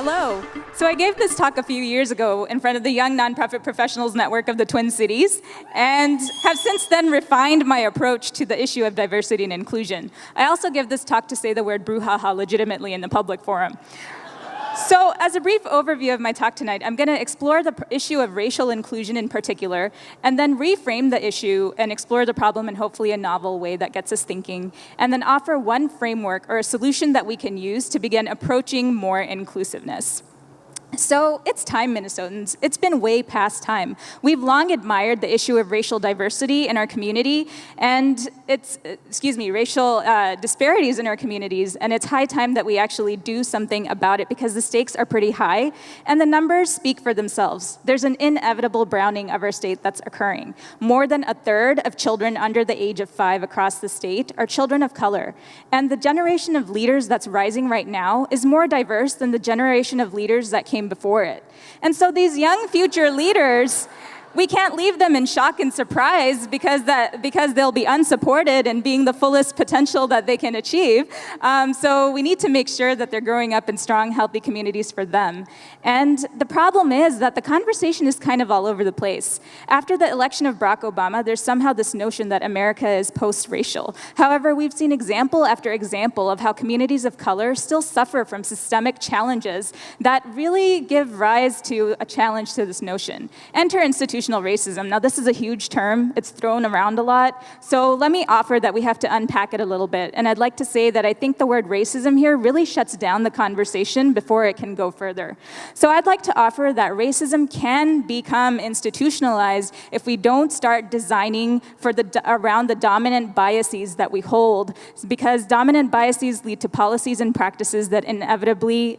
Hello. So I gave this talk a few years ago in front of the Young Nonprofit Professionals Network of the Twin Cities, and have since then refined my approach to the issue of diversity and inclusion. I also give this talk to say the word brouhaha legitimately in the public forum. So as a brief overview of my talk tonight, I'm going to explore the issue of racial inclusion in particular, and then reframe the issue and explore the problem in hopefully a novel way that gets us thinking, and then offer one framework or a solution that we can use to begin approaching more inclusiveness. So it's time, Minnesotans. It's been way past time. We've long admired the issue of racial diversity in our community and racial disparities in our communities, and it's high time that we actually do something about it because the stakes are pretty high and the numbers speak for themselves. There's an inevitable browning of our state that's occurring. More than a third of children under the age of 5 across the state are children of color, and the generation of leaders that's rising right now is more diverse than the generation of leaders that came before it. And so these young future leaders, we can't leave them in shock and surprise because they'll be unsupported and being the fullest potential that they can achieve. So we need to make sure that they're growing up in strong, healthy communities for them. And the problem is that the conversation is kind of all over the place. After the election of Barack Obama, there's somehow this notion that America is post-racial. However, we've seen example after example of how communities of color still suffer from systemic challenges that really give rise to a challenge to this notion. Enter institutionalized racism. Now, this is a huge term. It's thrown around a lot. So let me offer that we have to unpack it a little bit. And I'd like to say that I think the word racism here really shuts down the conversation before it can go further. So I'd like to offer that racism can become institutionalized if we don't start designing around the dominant biases that we hold, because dominant biases lead to policies and practices that inevitably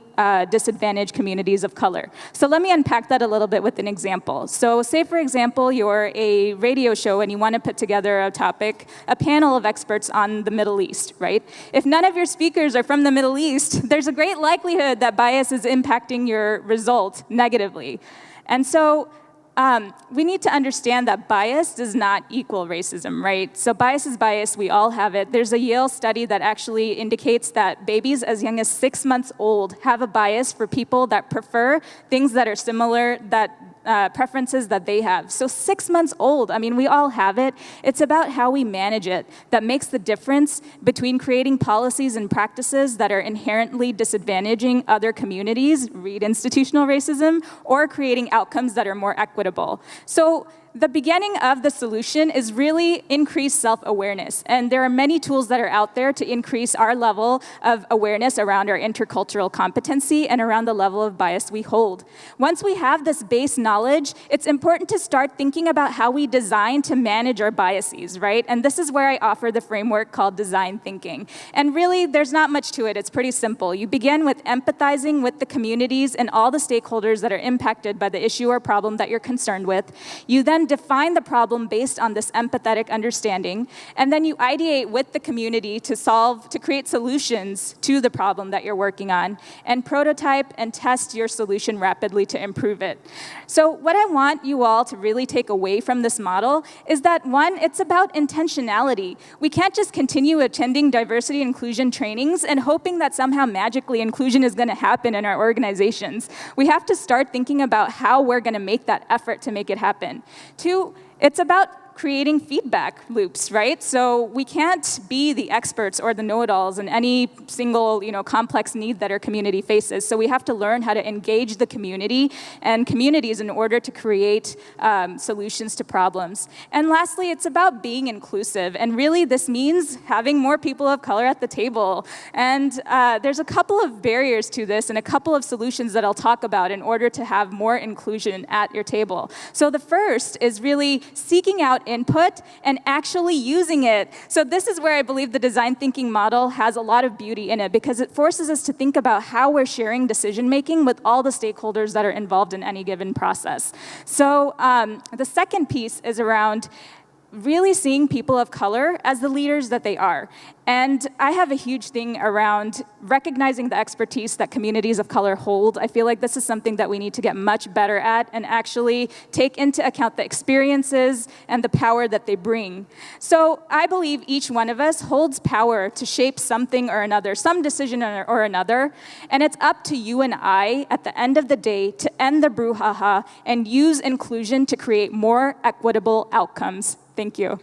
disadvantage communities of color. So let me unpack that a little bit with an example. So say, for example, you're a radio show and you want to put together a panel of experts on the Middle East, right? If none of your speakers are from the Middle East, there's a great likelihood that bias is impacting your result negatively. And so we need to understand that bias does not equal racism, right? So bias is bias, we all have it. There's a Yale study that actually indicates that babies as young as 6 months old have a bias for people that prefer things that are similar, preferences that they have. So 6 months old, I mean, we all have it. It's about how we manage it that makes the difference between creating policies and practices that are inherently disadvantaging other communities, read institutional racism, or creating outcomes that are more equitable. So the beginning of the solution is really increased self-awareness. And there are many tools that are out there to increase our level of awareness around our intercultural competency and around the level of bias we hold. Once we have this base knowledge, it's important to start thinking about how we design to manage our biases, right? And this is where I offer the framework called design thinking. And really, there's not much to it. It's pretty simple. You begin with empathizing with the communities and all the stakeholders that are impacted by the issue or problem that you're concerned with. You then define the problem based on this empathetic understanding, and then you ideate with the community to create solutions to the problem that you're working on, and prototype and test your solution rapidly to improve it. So what I want you all to really take away from this model is that, one, it's about intentionality. We can't just continue attending diversity and inclusion trainings and hoping that somehow magically inclusion is going to happen in our organizations. We have to start thinking about how we're going to make that effort to make it happen. 2, it's about creating feedback loops, right? So we can't be the experts or the know-it-alls in any single, complex need that our community faces. So we have to learn how to engage the community and communities in order to create solutions to problems. And lastly, it's about being inclusive. And really, this means having more people of color at the table. And there's a couple of barriers to this and a couple of solutions that I'll talk about in order to have more inclusion at your table. So the first is really seeking out input and actually using it. So this is where I believe the design thinking model has a lot of beauty in it, because it forces us to think about how we're sharing decision making with all the stakeholders that are involved in any given process. So the second piece is around really seeing people of color as the leaders that they are. And I have a huge thing around recognizing the expertise that communities of color hold. I feel like this is something that we need to get much better at and actually take into account the experiences and the power that they bring. So I believe each one of us holds power to shape something or another, some decision or another, and it's up to you and I, at the end of the day, to end the brouhaha and use inclusion to create more equitable outcomes. Thank you.